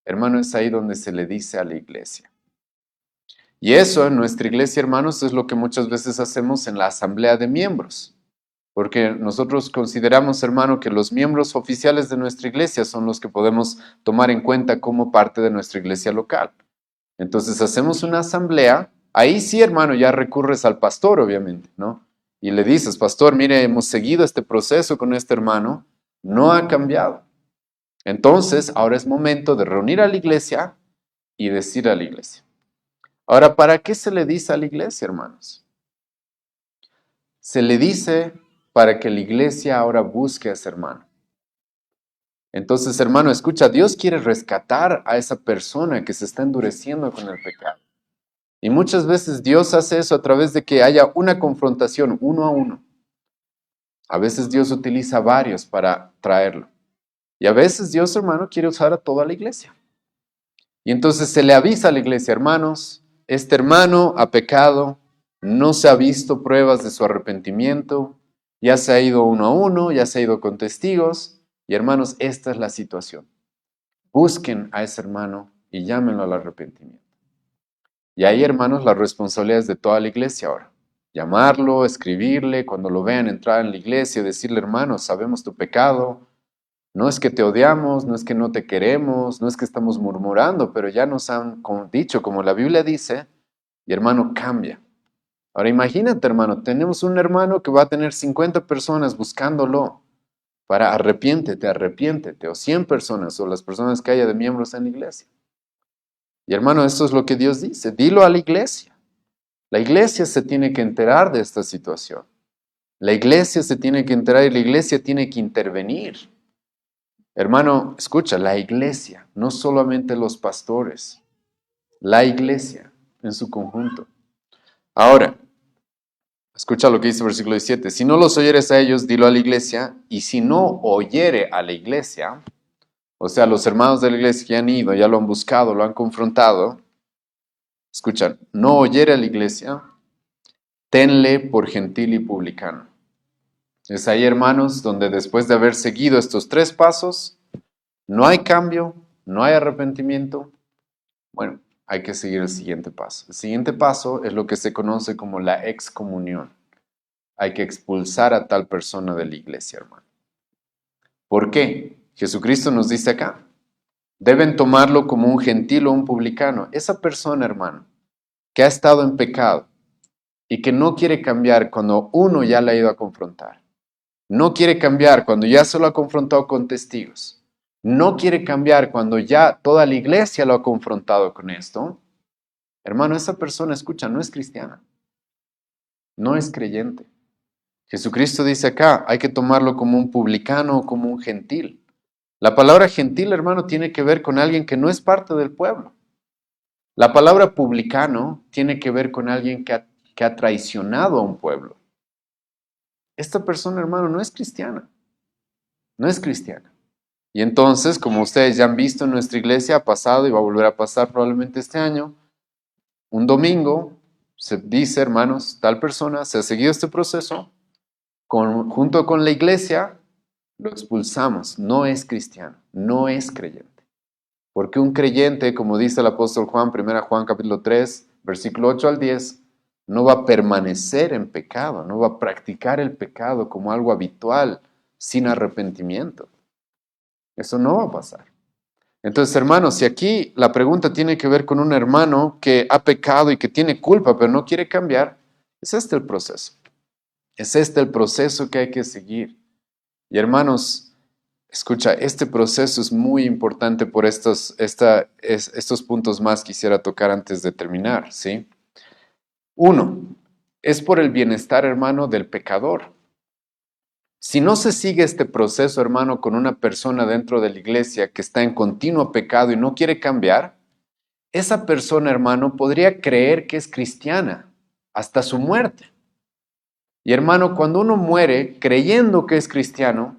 Hermano, es ahí donde se le dice a la iglesia. Y eso en nuestra iglesia, hermanos, es lo que muchas veces hacemos en la asamblea de miembros. Porque nosotros consideramos, hermano, que los miembros oficiales de nuestra iglesia son los que podemos tomar en cuenta como parte de nuestra iglesia local. Entonces hacemos una asamblea, ahí sí, hermano, ya recurres al pastor, obviamente, ¿no? Y le dices, pastor, mire, hemos seguido este proceso con este hermano, no ha cambiado. Entonces, ahora es momento de reunir a la iglesia y decir a la iglesia. Ahora, ¿para qué se le dice a la iglesia, hermanos? Se le dice para que la iglesia ahora busque a ese hermano. Entonces, hermano, escucha, Dios quiere rescatar a esa persona que se está endureciendo con el pecado. Y muchas veces Dios hace eso a través de que haya una confrontación uno a uno. A veces Dios utiliza varios para traerlo. Y a veces Dios, hermano, quiere usar a toda la iglesia. Y entonces se le avisa a la iglesia, hermanos, este hermano ha pecado, no se ha visto pruebas de su arrepentimiento, ya se ha ido uno a uno, ya se ha ido con testigos. Y hermanos, esta es la situación. Busquen a ese hermano y llámenlo al arrepentimiento. Y ahí, hermanos, la responsabilidad es de toda la iglesia ahora. Llamarlo, escribirle, cuando lo vean entrar en la iglesia, decirle, hermano, sabemos tu pecado, no es que te odiamos, no es que no te queremos, no es que estamos murmurando, pero ya nos han dicho, como la Biblia dice, y hermano, cambia. Ahora imagínate, hermano, tenemos un hermano que va a tener 50 personas buscándolo para arrepiéntete, arrepiéntete, o 100 personas, o las personas que haya de miembros en la iglesia. Y hermano, esto es lo que Dios dice, dilo a la iglesia. La iglesia se tiene que enterar de esta situación. La iglesia se tiene que enterar y la iglesia tiene que intervenir. Hermano, escucha, la iglesia, no solamente los pastores, la iglesia en su conjunto. Ahora, escucha lo que dice el versículo 17. Si no los oyeres a ellos, dilo a la iglesia, y si no oyere a la iglesia, o sea, los hermanos de la iglesia que han ido, ya lo han buscado, lo han confrontado, escuchan, no oyere a la iglesia, tenle por gentil y publicano. Es ahí, hermanos, donde después de haber seguido estos 3 pasos, no hay cambio, no hay arrepentimiento. Bueno, hay que seguir el siguiente paso. El siguiente paso es lo que se conoce como la excomunión. Hay que expulsar a tal persona de la iglesia, hermano. ¿Por qué? Jesucristo nos dice acá, deben tomarlo como un gentil o un publicano. Esa persona, hermano, que ha estado en pecado y que no quiere cambiar cuando uno ya le ha ido a confrontar. No quiere cambiar cuando ya se lo ha confrontado con testigos. No quiere cambiar cuando ya toda la iglesia lo ha confrontado con esto. Hermano, esa persona, escucha, no es cristiana. No es creyente. Jesucristo dice acá, hay que tomarlo como un publicano o como un gentil. La palabra gentil, hermano, tiene que ver con alguien que no es parte del pueblo. La palabra publicano tiene que ver con alguien que ha traicionado a un pueblo. Esta persona, hermano, no es cristiana. No es cristiana. Y entonces, como ustedes ya han visto en nuestra iglesia, ha pasado y va a volver a pasar probablemente este año, un domingo se dice, hermanos, tal persona se ha seguido este proceso, junto con la iglesia, lo expulsamos. No es cristiano, no es creyente. Porque un creyente, como dice el apóstol Juan, 1 Juan capítulo 3, versículo 8 al 10, no va a permanecer en pecado, no va a practicar el pecado como algo habitual, sin arrepentimiento. Eso no va a pasar. Entonces, hermanos, si aquí la pregunta tiene que ver con un hermano que ha pecado y que tiene culpa, pero no quiere cambiar, es este el proceso. Es este el proceso que hay que seguir. Y hermanos, escucha, este proceso es muy importante por estos puntos más quisiera tocar antes de terminar, ¿sí? Uno, es por el bienestar, hermano, del pecador. Si no se sigue este proceso, hermano, con una persona dentro de la iglesia que está en continuo pecado y no quiere cambiar, esa persona, hermano, podría creer que es cristiana hasta su muerte. Y hermano, cuando uno muere creyendo que es cristiano,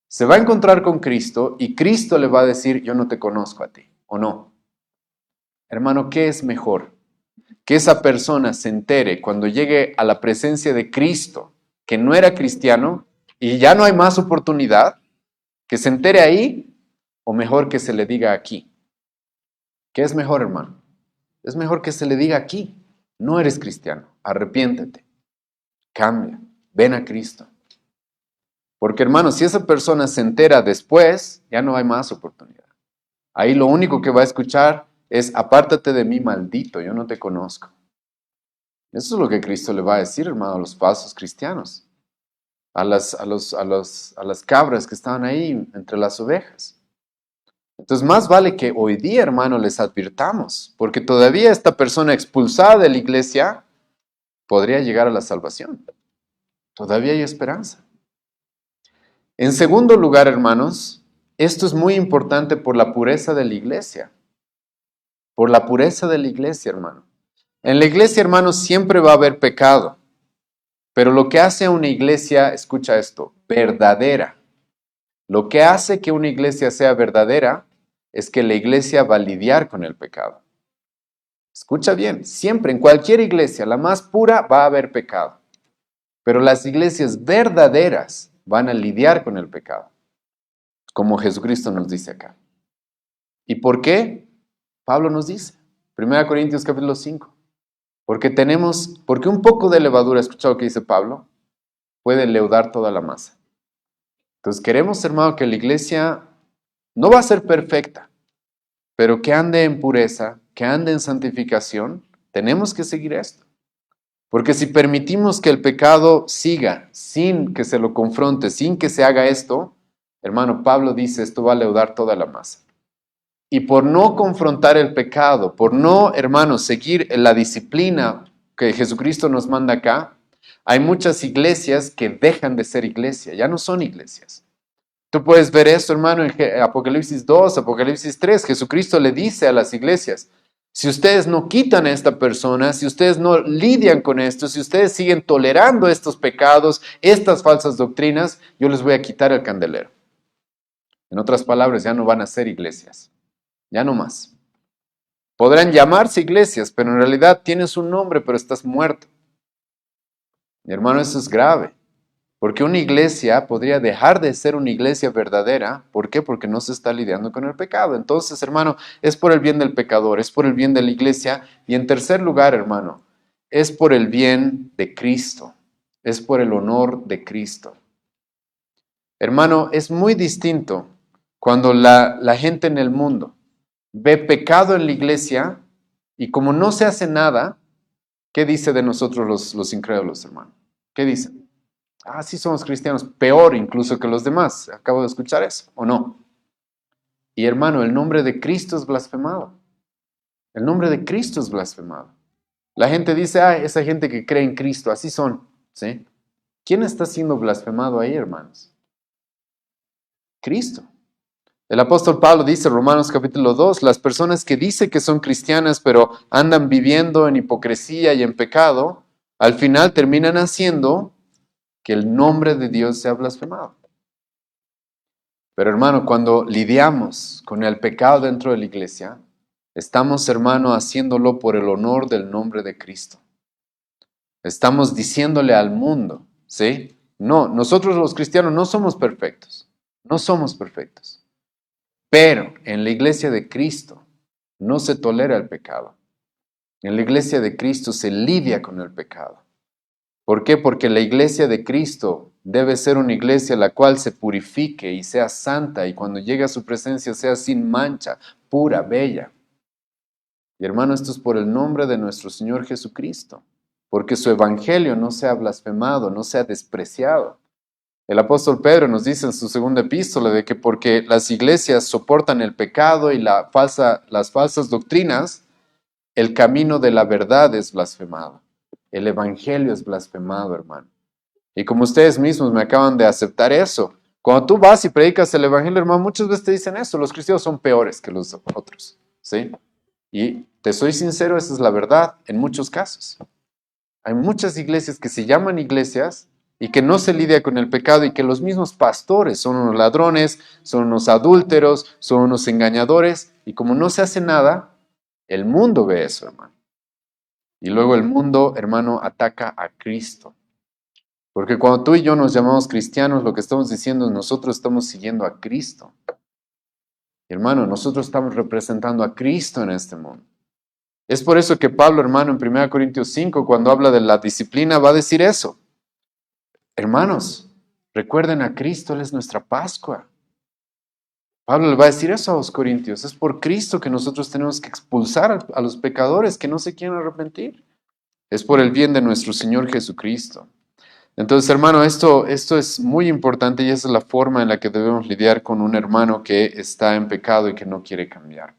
se va a encontrar con Cristo y Cristo le va a decir, yo no te conozco a ti, ¿o no? Hermano, ¿qué es mejor? Que esa persona se entere cuando llegue a la presencia de Cristo que no era cristiano y ya no hay más oportunidad, que se entere ahí, o mejor que se le diga aquí. ¿Qué es mejor, hermano? Es mejor que se le diga aquí, no eres cristiano, arrepiéntete, cambia, ven a Cristo. Porque, hermano, si esa persona se entera después, ya no hay más oportunidad. Ahí lo único que va a escuchar es, apártate de mí, maldito, yo no te conozco. Eso es lo que Cristo le va a decir, hermano, a los falsos cristianos, a las cabras que estaban ahí entre las ovejas. Entonces, más vale que hoy día, hermano, les advirtamos, porque todavía esta persona expulsada de la iglesia podría llegar a la salvación. Todavía hay esperanza. En segundo lugar, hermanos, esto es muy importante por la pureza de la iglesia. Por la pureza de la iglesia, hermano. En la iglesia, hermanos, siempre va a haber pecado. Pero lo que hace a una iglesia, escucha esto, verdadera. Lo que hace que una iglesia sea verdadera es que la iglesia va a lidiar con el pecado. Escucha bien, siempre en cualquier iglesia, la más pura, va a haber pecado. Pero las iglesias verdaderas van a lidiar con el pecado, como Jesucristo nos dice acá. ¿Y por qué? Pablo nos dice, 1 Corintios capítulo 5. Porque un poco de levadura, escucha lo que dice Pablo, puede leudar toda la masa. Entonces queremos, hermano, que la iglesia no va a ser perfecta, pero que ande en pureza, que ande en santificación. Tenemos que seguir esto. Porque si permitimos que el pecado siga sin que se lo confronte, sin que se haga esto, hermano, Pablo dice, esto va a leudar toda la masa. Y por no confrontar el pecado, por no, hermano, seguir la disciplina que Jesucristo nos manda acá, hay muchas iglesias que dejan de ser iglesia, ya no son iglesias. Tú puedes ver esto, hermano, en Apocalipsis 2, Apocalipsis 3. Jesucristo le dice a las iglesias, si ustedes no quitan a esta persona, si ustedes no lidian con esto, si ustedes siguen tolerando estos pecados, estas falsas doctrinas, yo les voy a quitar el candelero. En otras palabras, ya no van a ser iglesias, ya no más. Podrán llamarse iglesias, pero en realidad tienes un nombre, pero estás muerto. Mi hermano, eso es grave. Porque una iglesia podría dejar de ser una iglesia verdadera. ¿Por qué? Porque no se está lidiando con el pecado. Entonces, hermano, es por el bien del pecador, es por el bien de la iglesia. Y en tercer lugar, hermano, es por el bien de Cristo. Es por el honor de Cristo. Hermano, es muy distinto cuando la gente en el mundo ve pecado en la iglesia y como no se hace nada, ¿qué dice de nosotros los incrédulos, hermano? ¿Qué dicen? Ah, sí somos cristianos, peor incluso que los demás. Acabo de escuchar eso, ¿o no? Y hermano, el nombre de Cristo es blasfemado. El nombre de Cristo es blasfemado. La gente dice, ah, esa gente que cree en Cristo, así son, ¿sí? ¿Quién está siendo blasfemado ahí, hermanos? Cristo. El apóstol Pablo dice en Romanos capítulo 2, las personas que dicen que son cristianas, pero andan viviendo en hipocresía y en pecado, al final terminan haciendo que el nombre de Dios sea blasfemado. Pero hermano, cuando lidiamos con el pecado dentro de la iglesia, estamos, hermano, haciéndolo por el honor del nombre de Cristo. Estamos diciéndole al mundo, ¿sí? No, nosotros los cristianos no somos perfectos, no somos perfectos. Pero en la iglesia de Cristo no se tolera el pecado. En la iglesia de Cristo se lidia con el pecado. ¿Por qué? Porque la iglesia de Cristo debe ser una iglesia la cual se purifique y sea santa y cuando llegue a su presencia sea sin mancha, pura, bella. Y hermano, esto es por el nombre de nuestro Señor Jesucristo, porque su evangelio no sea blasfemado, no sea despreciado. El apóstol Pedro nos dice en su segunda epístola de que porque las iglesias soportan el pecado y las falsas doctrinas, el camino de la verdad es blasfemado. El evangelio es blasfemado, hermano. Y como ustedes mismos me acaban de aceptar eso, cuando tú vas y predicas el evangelio, hermano, muchas veces te dicen eso, los cristianos son peores que los otros, ¿sí? Y te soy sincero, esa es la verdad en muchos casos. Hay muchas iglesias que se llaman iglesias y que no se lidia con el pecado y que los mismos pastores son unos ladrones, son unos adúlteros, son unos engañadores y como no se hace nada, el mundo ve eso, hermano. Y luego el mundo, hermano, ataca a Cristo. Porque cuando tú y yo nos llamamos cristianos, lo que estamos diciendo es nosotros estamos siguiendo a Cristo. Hermano, nosotros estamos representando a Cristo en este mundo. Es por eso que Pablo, hermano, en 1 Corintios 5, cuando habla de la disciplina, va a decir eso. Hermanos, recuerden a Cristo, Él es nuestra Pascua. Pablo le va a decir eso a los corintios. Es por Cristo que nosotros tenemos que expulsar a los pecadores que no se quieren arrepentir. Es por el bien de nuestro Señor Jesucristo. Entonces, hermano, esto es muy importante y esa es la forma en la que debemos lidiar con un hermano que está en pecado y que no quiere cambiar.